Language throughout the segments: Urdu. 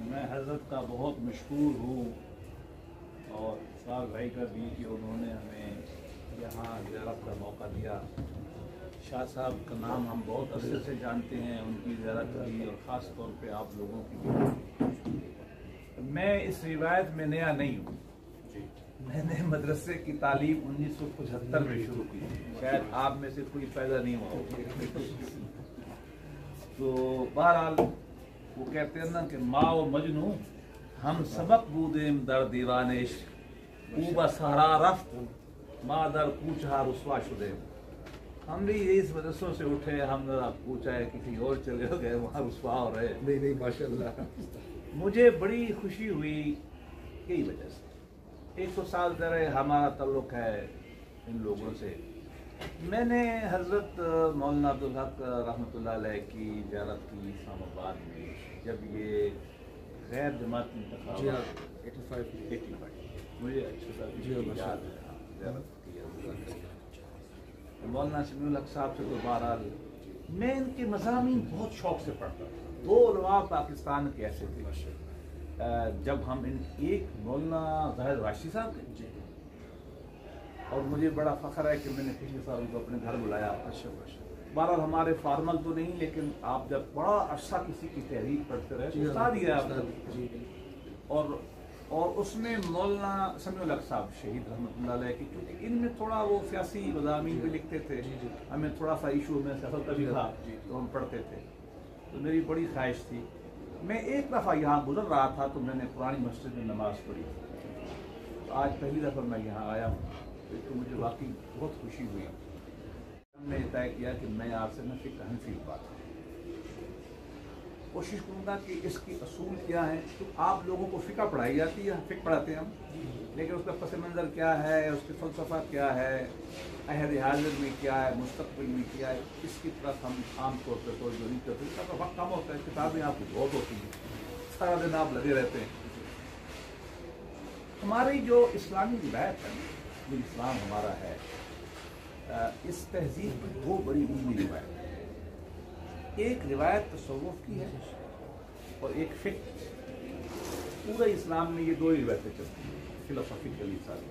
میں حضرت کا بہت مشکور ہوں اور اسرار بھائی کا بھی کہ انہوں نے ہمیں یہاں زیارت کا موقع دیا۔ شاہ صاحب کا نام ہم بہت عرصے سے جانتے ہیں، ان کی زیارت کی اور خاص طور پہ آپ لوگوں کی بھی۔ میں اس روایت میں نیا نہیں ہوں، میں نے مدرسے کی تعلیم 1975 میں شروع کی، شاید آپ میں سے کوئی پیدا نہیں ہوا ہوگا۔ تو بہرحال وہ کہتے ہیں نا کہ ماں و مجنو ہم سبق بودیم در دیوان عشق او بسہرا رفت ماں در کوچہ رسوا شدیم۔ ہم بھی اس مدرسوں سے اٹھے، ہم ذرا پوچھا ہے کسی اور چلے گئے وہاں رسوا ہو رہے۔ نہیں ماشاء اللہ۔ مجھے بڑی خوشی ہوئی کئی وجہ سے۔ 100 سال سے ہمارا تعلق ہے ان لوگوں سے۔ میں نے حضرت مولانا عبدالحق رحمۃ اللہ علیہ کی زیارت کی اسلام آباد میں، جب یہ غیر جماعتی انتخابات 85 مجھے اچھا سا یاد ہے زیارت کی۔ مولانا سمیع الحق صاحب سے تو بہرحال میں ان کے مضامین بہت شوق سے پڑھتا تھا۔ 2 علماء پاکستان کے ایسے تھے، جب ہم ایک مولانا زاہد راشدی صاحب کے، اور مجھے بڑا فخر ہے کہ میں نے پچھلے سال ان کو اپنے گھر بلایا۔ بہرحال ہمارے فارمل تو نہیں، لیکن آپ جب بڑا عرصہ کسی کی تحریر پڑھتے رہے تو استاد ہی ہے آپ کو۔ اور اس میں مولانا سمیع الحق صاحب شہید رحمۃ اللہ علیہ کی، کیونکہ ان میں تھوڑا وہ سیاسی مضامین بھی لکھتے تھے، ہمیں تھوڑا سا ایشو میں سیاست کا بھی تھا تو ہم پڑھتے تھے، تو میری بڑی خواہش تھی۔ میں ایک دفعہ یہاں گزر رہا تھا تو میں نے پرانی مسجد میں نماز پڑھی، تو آج پہلی دفعہ میں یہاں آیا ہوں، تو مجھے واقعی بہت خوشی ہوئی۔ ہم نے طے کیا کہ میں آپ سے نہ فقہ حنفی بات کروں، کوشش کروں گا کہ اس کی اصول کیا ہے۔ تو آپ لوگوں کو فقہ پڑھائی جاتی ہے، فقہ پڑھاتے ہیں ہم، لیکن اس کا پس منظر کیا ہے، اس کے فلسفہ کیا ہے، عہد حاضر میں کیا ہے، مستقبل میں کیا ہے، اس کی طرف ہم عام طور پہ توجہ نہیں کرتے۔ اس کا وقت کم ہوتا ہے، کتابیں آپ کو بہت ہوتی ہیں، سارا دن آپ لگے رہتے ہیں۔ ہماری جو اسلامی روایت ہے، جو اسلام ہمارا ہے، اس تہذیب کی 2 بڑی علمی روایت ہے۔ ایک روایت تصوف کی ہے اور ایک فقہ کی۔ پورے اسلام میں یہ 2 ہی روایتیں چلتی ہیں، فلسفیکلی ساری۔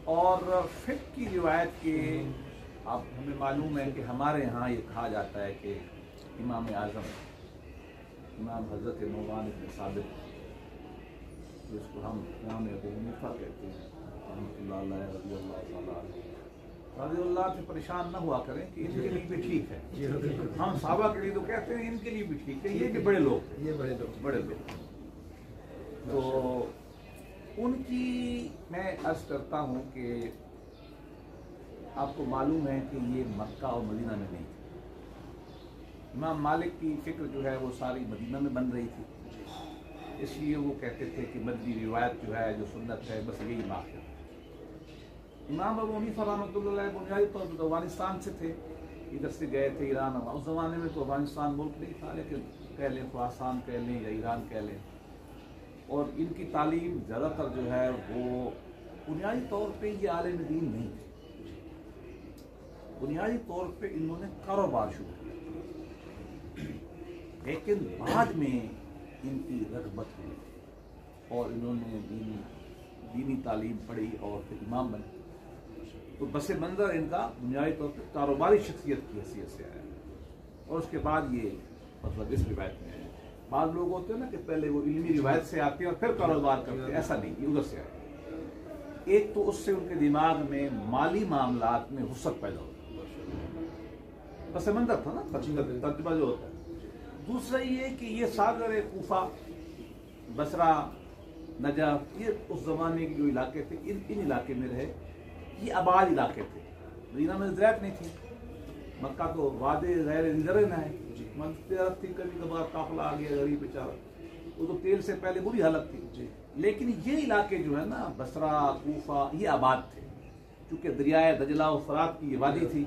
اور فقہ کی روایت کے اب ہمیں معلوم ہے کہ ہمارے ہاں یہ کہا جاتا ہے کہ امام اعظم امام حضرت نعمان بن ثابت، جس کو ہم امام ابو حنیفہ کہتے ہیں رحمۃ اللہ علیہ، رضی اللہ تعالیٰ عنہ، رضی اللہ سے پریشان نہ ہوا کریں کہ ان کے لیے بھی ٹھیک ہے، ہم صحابہ کے لیے تو کہتے ہیں ان کے لیے بھی ٹھیک ہے، یہ کہ بڑے لوگ ہیں، یہ بڑے لوگ۔ تو ان کی میں عرض کرتا ہوں کہ آپ کو معلوم ہے کہ یہ مکہ اور مدینہ میں نہیں تھی۔ امام مالک کی فکر جو ہے وہ ساری مدینہ میں بن رہی تھی، اس لیے وہ کہتے تھے کہ مدنی روایت جو ہے، جو سنت ہے، بس یہی ماخذ ہے۔ امام ابو حنیفہ رحمۃ اللہ علیہ بنیادی طور پر افغانستان سے تھے، ادھر سے گئے تھے ایران۔ اس زمانے میں تو افغانستان ملک نہیں تھا، لیکن کہہ لیں خراسان کہہ لیں یا ایران کہہ لیں۔ اور ان کی تعلیم زیادہ تر جو ہے وہ بنیادی طور پہ یہ عالم دین نہیں تھے، بنیادی طور پہ انہوں نے کاروبار شروع کیا، لیکن بعد میں ان کی رغبت ہوئی اور انہوں نے دینی تعلیم پڑھی اور پھر امام بنے۔ تو بس منظر ان کا بنیادی طور پہ کاروباری شخصیت کی حیثیت سے آیا، اور اس کے بعد یہ مطلب اس روایت میں ہے۔ بعض لوگ ہوتے ہیں نا کہ پہلے وہ علمی روایت سے آتے ہیں اور پھر کاروبار کرتے ہیں، ایسا نہیں، یہ ادھر سے آئے۔ ایک تو اس سے ان کے دماغ میں مالی معاملات میں وسعت پیدا ہوتی ہے، پس منظر تھا نا، ترجمہ جو ہوتا ہے۔ دوسرا یہ کہ یہ ساگر کوفہ، بصرہ، نجف، یہ اس زمانے کے جو علاقے تھے، ان علاقے میں رہے، یہ آباد علاقے تھے۔ مدینہ میں زراعت نہیں تھی، مکہ تو وادی غیر زرعی ہے، تجارت تھی، کبھی کبھار قافلہ آ گیا غریب بیچارہ، وہ تو تیل سے پہلے بری حالت تھی۔ لیکن یہ علاقے جو ہے نا، بصرہ، کوفہ، یہ آباد تھے، چونکہ دریائے دجلہ و فرات کی یہ وادی تھی،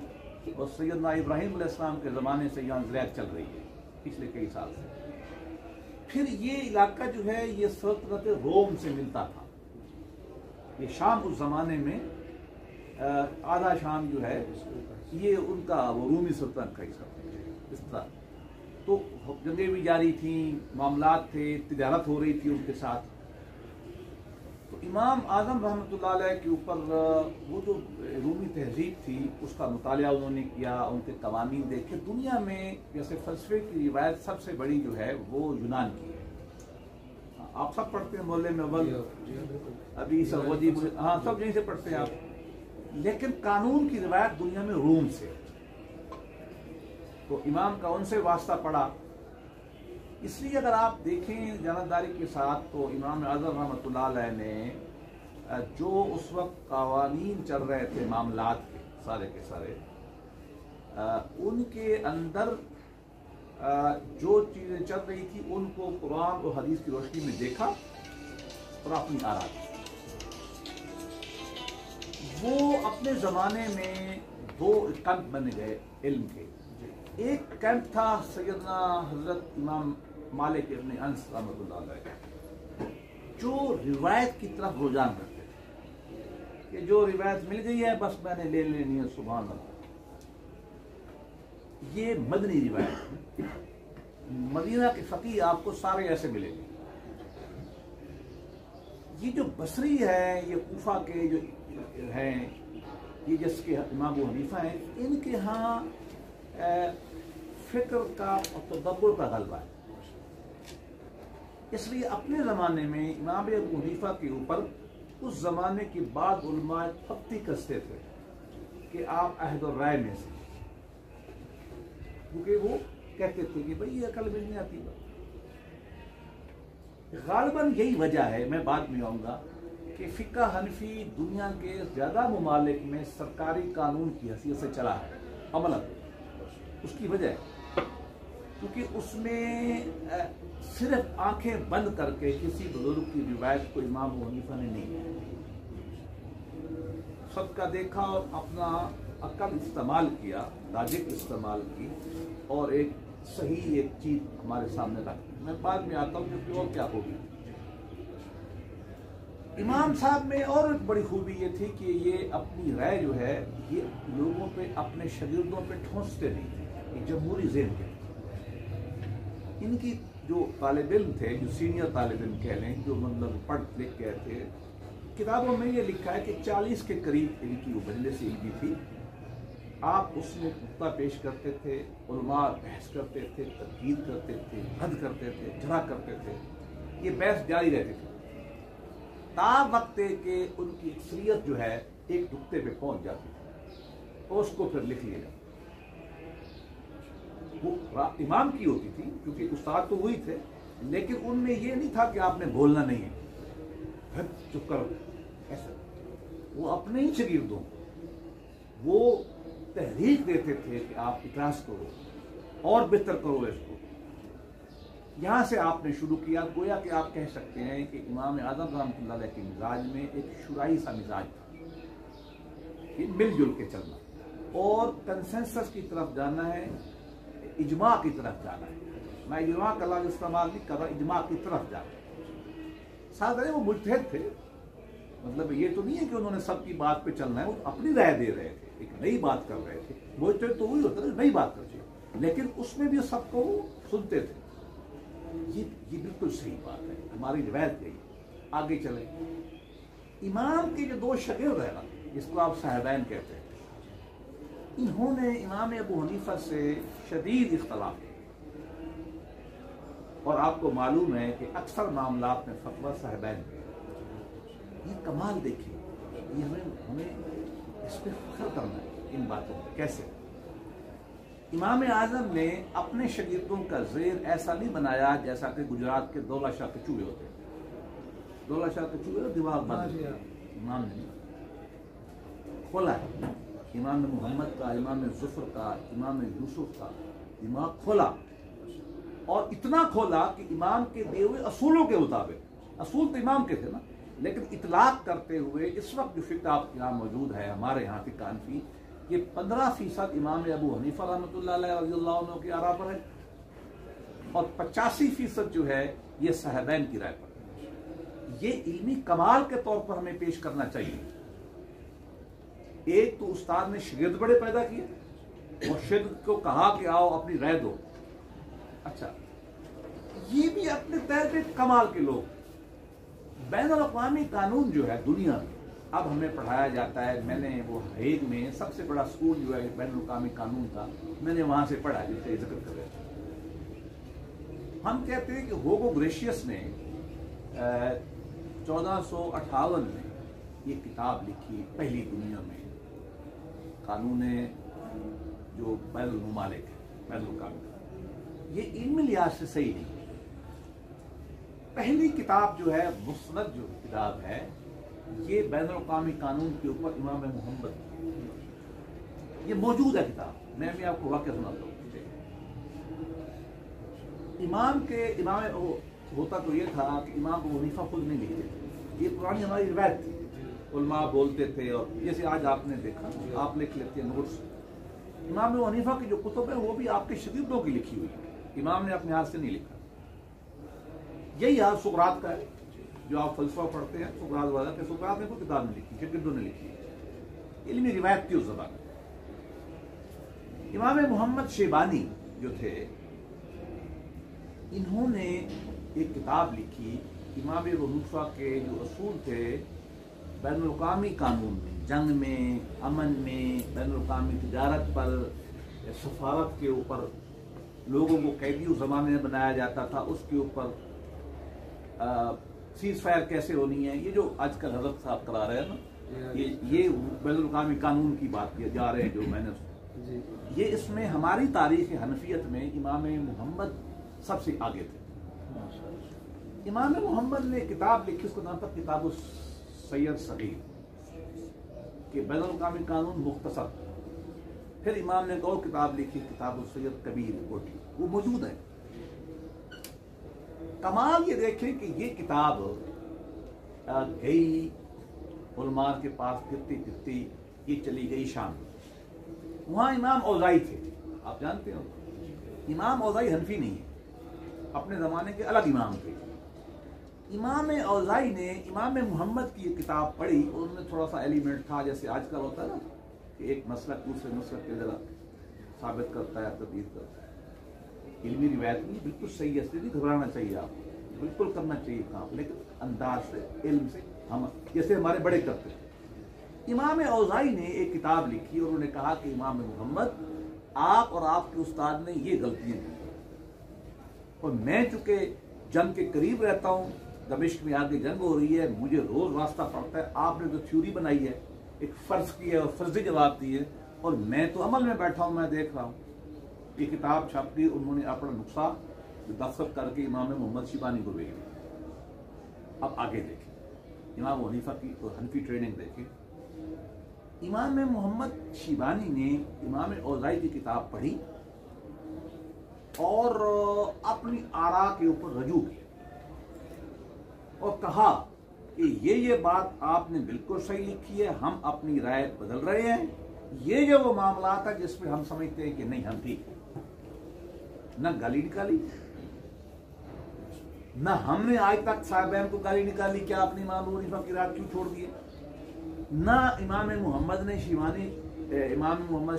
اور سیدنا ابراہیم علیہ السلام کے زمانے سے یہاں زراعت چل رہی ہے پچھلے کئی سال سے۔ پھر یہ علاقہ جو ہے یہ سلطنت روم سے ملتا تھا، یہ شام اس زمانے میں آدھا شام جو ہے یہ ان کا وہ رومی سلطنت کا حصہ تھا، اس طرح تو جنگیں بھی جاری تھیں، معاملات تھے، تجارت ہو رہی تھی ان کے ساتھ. تو امام اعظم رحمۃ اللہ علیہ کے اوپر وہ جو رومی تہذیب تھی اس کا مطالعہ انہوں نے کیا، ان کے قوانین دیکھے. دنیا میں جیسے فلسفے کی روایت سب سے بڑی جو ہے وہ یونان کی ہے. آپ سب پڑھتے ہیں محلے میں اول ابھی سرودی، ہاں سب یہیں سے پڑھتے ہیں آپ. لیکن قانون کی روایت دنیا میں روم سے، تو امام کا ان سے واسطہ پڑا. اس لیے اگر آپ دیکھیں جانبداری کے ساتھ تو امام اعظم رحمۃ اللہ علیہ نے جو اس وقت قوانین چل رہے تھے معاملات کے سارے کے سارے، ان کے اندر جو چیزیں چل رہی تھی ان کو قرآن اور حدیث کی روشنی میں دیکھا اور اپنی آرا دی. وہ اپنے زمانے میں دو کیمپ بن گئے علم کے. ایک کیمپ تھا سیدنا حضرت امام مالک ابن انس رحمۃ اللہ علیہ، جو روایت کی طرف رجحان کرتے تھے کہ جو روایت مل گئی ہے بس میں نے لے لینی ہے. سبحان اللہ. یہ مدنی روایت، مدینہ کے فقیہ آپ کو سارے ایسے ملے گے. یہ جو بصری ہے، یہ کوفہ کے جو ہیں، یہ جس کے امام ابو حنیفہ ہیں، ان کے ہاں فکر کا اور تدبر کا غلبہ ہے. اس لیے اپنے زمانے میں امام ابو حنیفہ کے اوپر اس زمانے کے بعد علماء پھپتی کستے تھے کہ آپ عہد الرائے میں سے، کیونکہ وہ کہتے تھے کہ بھئی یہ عقل میں نہیں آتی. غالباً یہی وجہ ہے، میں بعد میں آؤں گا، کہ فقہ حنفی دنیا کے زیادہ ممالک میں سرکاری قانون کی حیثیت سے چلا ہے عملاً. اس کی وجہ ہے کیونکہ اس میں صرف آنکھیں بند کر کے کسی بزرگ کی روایت کو امام ابو حنیفہ نے نہیں سب کا دیکھا اور اپنا عقل استعمال کیا، لاجک استعمال کی اور ایک صحیح ایک چیز ہمارے سامنے رکھ دی. میں بعد میں آتا ہوں کہ اور کیا ہوگی. امام صاحب میں اور ایک بڑی خوبی یہ تھی کہ یہ اپنی رائے جو ہے یہ لوگوں پہ، اپنے شاگردوں پہ ٹھونستے نہیں تھے. یہ جمہوری ذہن کے ان کی جو طالب علم تھے، جو سینئر طالب علم کہہ لیں، جو مطلب پڑھ لکھ گئے تھے، کتابوں میں یہ لکھا ہے کہ 40 کے قریب ان کی وہ مجلس علمی تھی. آپ اس میں نقطہ پیش کرتے تھے، علماء بحث کرتے تھے، تنقید کرتے تھے، رد کرتے تھے، جرح کرتے تھے. یہ بحث جاری رہتی تھی تا وقت کہ ان کی اکثریت جو ہے ایک نقطے پہ پہنچ جاتی تھی اور اس کو پھر لکھ لیا جاتا. وہ امام کی ہوتی تھی کیونکہ استاد تو وہی تھے، لیکن ان میں یہ نہیں تھا کہ آپ نے بولنا نہیں ہے، چپ کرو. ایسا وہ اپنے ہی شاگردوں وہ تحریک دیتے تھے کہ آپ اعتراض کرو اور بہتر کرو اس کو. یہاں سے آپ نے شروع کیا. گویا کہ آپ کہہ سکتے ہیں کہ امام اعظم رحمۃ اللہ علیہ کے مزاج میں ایک شرائی سا مزاج تھا، کہ مل جل کے چلنا اور کنسنسس کی طرف جانا ہے، اجماع کی طرف جانا ہے. میں اجماع کا لفظ استعمال نہیں کر رہا، اجماع کی طرف جانا ہے. ساتھ رہے وہ مجتہد تھے، مطلب یہ تو نہیں ہے کہ انہوں نے سب کی بات پہ چلنا ہے، وہ اپنی رائے دے رہے تھے، ایک نئی بات کر رہے تھے. مجتہد تو وہی ہوتا ہے نئی بات کرتے، لیکن اس میں بھی سب کو سنتے تھے. یہ بالکل صحیح بات ہے، ہماری روایت گئی. آگے چلیں. امام کے جو دو شاگرد ہیں نا، جس کو آپ صاحبین کہتے ہیں، انہوں نے امام ابو حنیفہ سے شدید اختلاف کیا. اور آپ کو معلوم ہے کہ اکثر معاملات میں فتویٰ صاحبین کے. یہ کمال دیکھیے، یہ ہمیں اس پہ فخر کرنا ہے ان باتوں پہ. کیسے امام اعظم نے اپنے شاگردوں کا زیر ایسا نہیں بنایا جیسا کہ گجرات کے دولہ شاہ کے چوہے ہوتے ہیں. دولہ شاہ کے چوہے دماغ بند. امام نے کھولا ہے، امام محمد کا، امام ظفر کا، امام یوسف کا دماغ کھولا، اور اتنا کھولا کہ امام کے دیے ہوئے اصولوں کے مطابق، اصول تو امام کے تھے نا، لیکن اطلاق کرتے ہوئے اس وقت جو فقہ آپ کے یہاں موجود ہے، ہمارے یہاں فقہ حنفی، یہ 15% امام ابو حنیفہ رحمۃ اللہ علیہ رضی اللہ عنہ کی آراء پر ہے، اور 85% جو ہے یہ صاحبین کی رائے پر. یہ علمی کمال کے طور پر ہمیں پیش کرنا چاہیے. ایک تو استاد نے شاگرد بڑے پیدا کیے اور شاگرد کو کہا کہ آؤ اپنی رائے دو، اچھا یہ بھی اپنے طور پہ کمال کے لوگ. بین الاقوامی قانون جو ہے دنیا میں اب ہمیں پڑھایا جاتا ہے. میں نے وہ ہیگ میں سب سے بڑا اسکول جو ہے بین الاقوامی قانون تھا, میں نے وہاں سے پڑھا جس سے ذکر کر رہے تھے. ہم کہتے ہیں کہ ہوگو گریشیس نے 1458 میں یہ کتاب لکھی پہلی دنیا میں قانون جو بین الممالک ہے, بین الاقوامی. یہ علمی لحاظ سے صحیح نہیں. پہلی کتاب جو ہے مسند جو کتاب ہے یہ بین الاقوامی قانون کے اوپر امام محمد یہ موجود ہے کتاب. میں بھی آپ کو واقعہ سناتا ہوں. امام ہوتا تو یہ تھا کہ امام ابو حنیفہ خود نہیں لکھتے تھے, یہ پرانی ہماری روایت تھی. علماء بولتے تھے اور جیسے آج آپ نے دیکھا آپ لکھ لیتے ہیں نوٹس. امام ابو حنیفہ کی جو کتب ہے وہ بھی آپ کے شاگردوں کی لکھی ہوئی ہے, امام نے اپنے ہاتھ سے نہیں لکھا. یہی حال سقراط کا ہے جو آپ فلسفہ پڑھتے ہیں. سقراط والا کہ سقراط نے کوئی کتاب نہیں لکھی, شاگردوں نے لکھی. علمی روایت تھی اس زبان میں. امام محمد شیبانی جو تھے انہوں نے ایک کتاب لکھی. امام ابو حنیفہ کے جو اصول تھے بین الاقوامی قانون میں, جنگ میں, امن میں, بین الاقوامی تجارت پر, سفارت کے اوپر, لوگوں کو قیدی اس زمانے میں بنایا جاتا تھا اس کے اوپر, سیز فائر کیسے ہونی ہے, یہ جو آج کل حضرت صاحب کرا رہے ہیں نا, یہ بین الاقوامی قانون کی بات کیے جا رہے ہیں جو میں نے یہ اس میں ہماری تاریخ حنفیت میں امام محمد سب سے آگے تھے. امام محمد نے کتاب لکھی, اس کا نام تھا کتاب السیر صغیر کہ بین الاقوامی قانون مختصر. پھر امام نے ایک اور کتاب لکھی کتاب السیر کبیر, وہ موجود ہے. کمال یہ دیکھیں کہ یہ کتاب گئی علماء کے پاس پھرتی پھرتی یہ چلی گئی شام. وہاں امام اوزائی تھے, آپ جانتے ہو امام اوزائی حنفی نہیں ہے, اپنے زمانے کے الگ امام تھے. امام اوزائی نے امام محمد کی یہ کتاب پڑھی اور ان میں تھوڑا سا ایلیمنٹ تھا جیسے آج کل ہوتا ہے نا کہ ایک مسلک دوسرے مسلک کے ذرا ثابت کرتا ہے, تردید کرتا ہے. علمی روایت بھی بالکل صحیح ہے, اس لیے نہیں گھبرانا چاہیے, آپ بالکل کرنا چاہیے کام, لیکن انداز سے علم سے ہم جیسے ہمارے بڑے کرتے ہیں. امام اوزائی نے ایک کتاب لکھی اور انہوں نے کہا کہ امام محمد آپ اور آپ کے استاد نے یہ غلطیاں کی, اور میں چونکہ جنگ کے قریب رہتا ہوں, دمشق میں آگے جنگ ہو رہی ہے, مجھے روز راستہ پڑتا ہے. آپ نے جو تھیوری بنائی ہے ایک فرض کی ہے اور فرضی جواب دی ہے, اور میں تو عمل میں بیٹھا ہوں, میں دیکھ رہا ہوں. یہ کتاب چھپ گئی, انہوں نے اپنا نسخہ دستخط کر کے امام محمد شیبانی کو بھیج دیا. اب آگے دیکھیں امام حنیفہ کی حنفی ٹریننگ دیکھیں. امام محمد شیبانی نے امام اوزائی کی کتاب پڑھی اور اپنی آراء کے اوپر رجوع کی اور کہا کہ یہ بات آپ نے بالکل صحیح لکھی ہے, ہم اپنی رائے بدل رہے ہیں. یہ جو وہ معاملات ہے جس میں ہم سمجھتے ہیں کہ نہیں ہم ٹھیک ہیں, نہ گالی نکالی, نہ ہم نے آج تک صاحبین کو گالی نکالی کیا اپنی امام ابو حنیفہ کی رات کیوں چھوڑ دیے, نہ امام محمد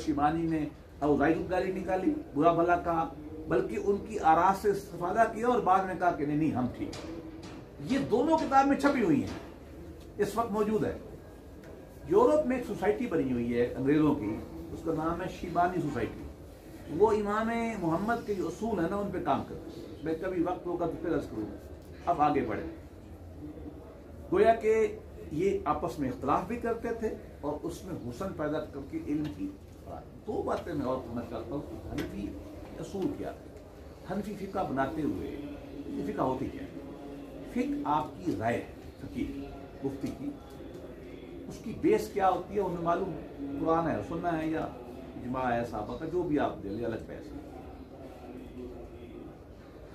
شیبانی نے اوزائی کو گالی نکالی, برا بھلا کہا, بلکہ ان کی آراء سے استفادہ کیا اور بعد میں کہا کہ نہیں ہم ٹھیک. یہ دونوں کتاب میں چھپی ہوئی ہیں, اس وقت موجود ہے. یورپ میں ایک سوسائٹی بنی ہوئی ہے انگریزوں کی, اس کا نام ہے شیبانی سوسائٹی. وہ امام محمد کے جو اصول ہیں نا ان پہ کام کرتے ہیں. میں کبھی وقت ہوگا تو پھر عرض کروں گا. اب آگے بڑھے. گویا کہ یہ آپس میں اختلاف بھی کرتے تھے اور اس میں حسن پیدا کر کے علم کی دو باتیں میں اور سمجھ کرتا ہوں کہ حنفی اصول کیا ہے. حنفی فقہ بناتے ہوئے یہ فقہ ہوتی کیا ہے؟ فقہ آپ کی رائے فقیہ مفتی کی, اس کی بیس کیا ہوتی ہے انہیں معلوم ہے, قرآن ہے سننا ہے یا اجماع ہے صحابہ کا, جو بھی آپ دے لیں الگ بحث ہے.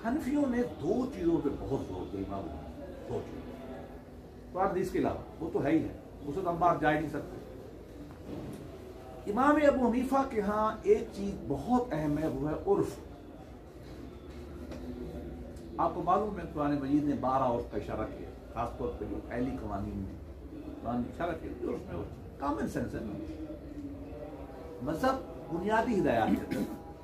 حنفیوں نے دو چیزوں پہ بہت زور دیا, امام دو چیزوں قرآن حدیث کے علاوہ, وہ تو ہے ہی ہے, اسے تو ہم بات جا ہی نہیں سکتے. امام ابو حنیفہ کے ہاں ایک چیز بہت اہم ہے, وہ ہے عرف. آپ کو معلوم ہے قرآن مجید نے 12 عورت کا اشارہ کیا, خاص طور پہ جو پہلی قوانین میں قرآن نے اشارہ کیا, عرف میں کامن سینس ہے. مذہب بنیادی ہدایات ہے,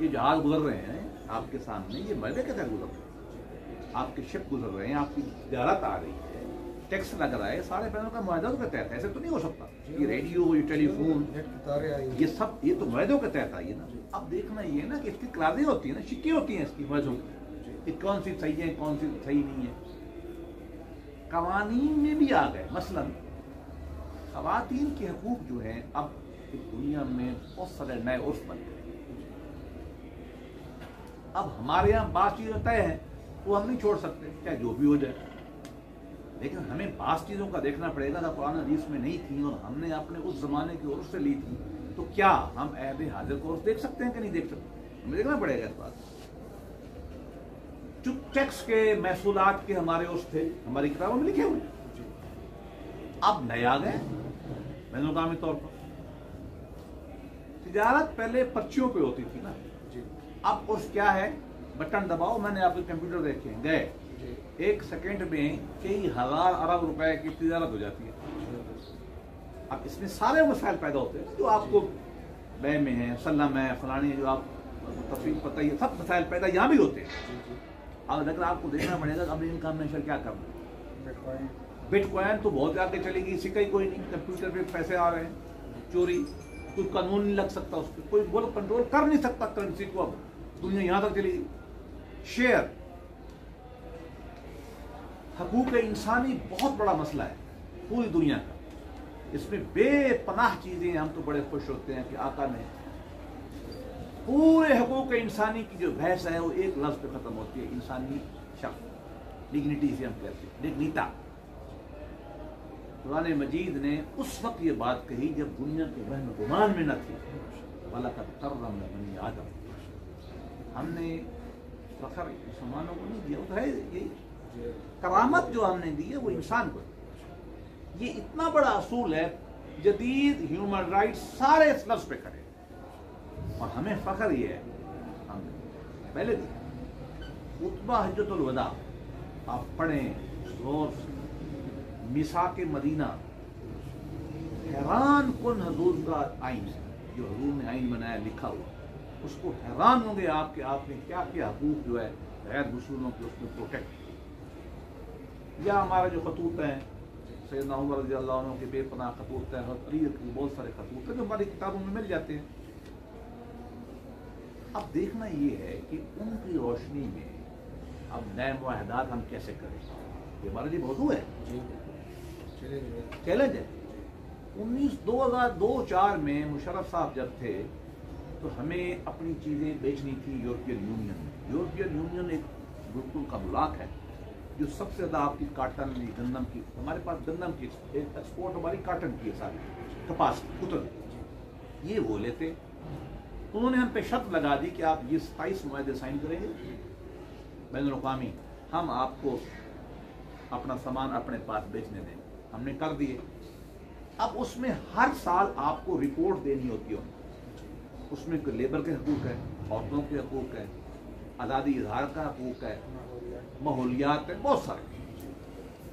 یہ جہاز گزر رہے ہیں آپ کے سامنے، یہ معاہدے کے تحت گزر رہے ہیں، آپ کے شپ گزر رہے ہیں، آپ کی تجارت آ رہی ہے، ٹیکس لگ رہا ہے، سارے بینوں کا معاہدوں کے تحت، ایسے تو نہیں ہو سکتا. یہ ریڈیو، یہ ٹیلی فون، یہ سب یہ تو معاہدوں کے تحت آئی ہے نا. اب دیکھنا یہ ہے نا کہ اس کی کلاسیں ہوتی ہیں نا، شکیں ہوتی ہیں اس کی معاہدوں کی، کہ کون سی صحیح ہے کون سی صحیح نہیں ہے. قوانین میں بھی آ گئے، مثلا خواتین کے حقوق جو ہیں اب دنیا میں بہت سارے نئے عرف بن گئے. اب ہمارے یہاں بعض چیزیں طے ہیں وہ ہم نہیں چھوڑ سکتے چاہے جو بھی ہو جائے، لیکن ہمیں بعض چیزوں کا دیکھنا پڑے گا. قرآن حدیث میں نہیں تھی اور ہم نے اپنے اس زمانے کے عرف سے لی تھی، تو کیا ہم عہد حاضر کو عرف دیکھ سکتے ہیں کہ نہیں دیکھ سکتے؟ ہمیں دیکھنا پڑے گا اس بات. جو ٹیکس کے محصولات کے ہمارے عرف تھے ہماری کتابوں میں لکھے ہوئے، اب نئے آ گئے بین الاقوامی طور پر. تجارت پہلے پرچیوں پہ ہوتی تھی نا، اب عرف کیا ہے؟ بٹن دباؤ، میں نے آپ کے کمپیوٹر دیکھے گئے، 1 سیکنڈ میں کئی ہزار ارب روپے کی تجارت ہو جاتی ہے. اب اس میں سارے مسائل پیدا ہوتے ہیں جو آپ کو بے میں ہیں، سلم ہے، فلانی، جو آپ تفصیل پتہ ہی ہے، سب مسائل پیدا یہاں بھی ہوتے ہیں. اب لیکن آپ کو دیکھنا پڑے گا اب ان کا میشر کیا کرنا ہے. بٹ کوائن تو بہت آگے چلے گی، سکہ ہی کوئی نہیں، کمپیوٹر پہ پیسے آ رہے ہیں، چوری، کوئی قانون نہیں لگ سکتا اس پہ، کوئی ملک کنٹرول کر نہیں سکتا کرنسی کو. اب دنیا یہاں تک چلی گئی. شیئر، حقوق انسانی بہت بڑا مسئلہ ہے پوری دنیا کا، اس میں بے پناہ چیزیں. ہم تو بڑے خوش ہوتے ہیں کہ آقا نے پورے حقوق انسانی کی جو بحث ہے وہ ایک لفظ پہ ختم ہوتی ہے، انسانی شخص، ڈگنیٹی سے ہم کہتے ہیں، ڈگنیتا. قرآن مجید نے اس وقت یہ بات کہی جب دنیا کے وہم گمان میں نہ تھی. وَلَقَدْ كَرَّمْنَا بَنِي آدَمَ، ہم نے فخر مسلمانوں کو نہیں دیا، وہ ہے یہ کرامت جو ہم نے دی ہے وہ انسان کو. یہ اتنا بڑا اصول ہے، جدید ہیومن رائٹس سارے اس لفظ پہ کھڑے، اور ہمیں فخر یہ ہے. ہم نے پہلے دی خطبہ حجۃ الوداع آپ پڑھیں زور سے، میثاق مدینہ، حیران کن حضور کا آئین ہے جو حضور نے آئین بنایا لکھا ہوا، اس کو حیران ہوں گے آپ کہ آپ نے کیا کیا حقوق جو ہے غیر مسلموں کے اس میں پروٹیکٹ. یا ہمارے جو خطوط ہیں سیدنا عمر رضی اللہ عنہ کے بے پناہ خطوط ہیں، حضرت علی کے بہت سارے خطوط ہیں جو ہماری کتابوں میں مل جاتے ہیں. اب دیکھنا یہ ہے کہ ان کی روشنی میں اب نئے معاہدات ہم کیسے کریں. یہ ہمارے لیے موضوع ہے، چیلنج ہے. 2002-4 میں مشرف صاحب جب تھے تو ہمیں اپنی چیزیں بیچنی تھی یورپین یونین میں. یورپین یونین ایک بالکل کا بلاک ہے جو سب سے زیادہ آپ کی کاٹن، گندم کی، ہمارے پاس گندم کی ایکسپورٹ ہماری کاٹن کی ہے، ساری کپاس کی، کتن، یہ وہ لیتے. انہوں نے ہم پہ شرط لگا دی کہ آپ یہ 27 معاہدے سائن کریں گے بین الاقوامی، ہم آپ کو اپنا سامان اپنے پاس بیچنے دیں. ہم نے کر دیے. اب اس میں ہر سال آپ کو رپورٹ دینی ہوتی ہے. اس میں لیبر کے حقوق ہے، عورتوں کے حقوق ہے، آزادی اظہار کا حقوق ہے، ماحولیات ہے، بہت سارے.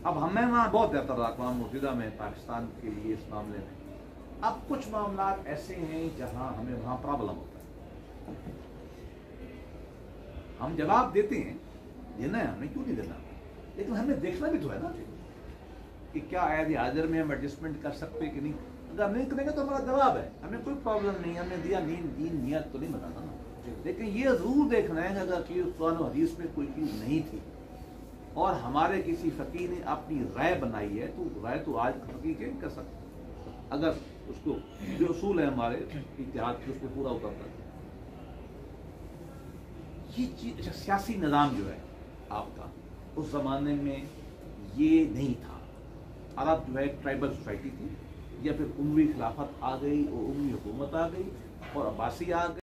اب ہمیں وہاں بہت اعتراض اقوام متحدہ میں پاکستان کے لیے اس معاملے میں. اب کچھ معاملات ایسے ہیں جہاں ہمیں وہاں پرابلم ہوتا ہے. ہم جواب دیتے ہیں، دینا ہے ہمیں، کیوں نہیں دینا، لیکن ہمیں دیکھنا بھی تو ہے نا کہ کیا عہد حاضر میں ہم ایڈجسٹمنٹ کر سکتے کہ نہیں. اگر نہیں کریں گے تو ہمارا جواب ہے، ہمیں کوئی پرابلم نہیں، ہم نے دیا دین نیت تو نہیں بتانا نا. لیکن یہ ضرور دیکھنا ہے کہ اگر چیز قرآن و حدیث میں کوئی چیز نہیں تھی اور ہمارے کسی فقیر نے اپنی رائے بنائی ہے، تو رائے تو آج فقیر چینج کر سکتے. اگر اس کو جو اصول ہے ہمارے اتحاد کے اس پہ پورا اترتا ہے. یہ چیز سیاسی نظام جو ہے آپ کا اس زمانے میں یہ نہیں تھا. عرب جو ہے ٹرائبل سوسائٹی تھی، یا پھر اموی خلافت آ گئی اور اموی حکومت آ گئی اور عباسی آ گئی.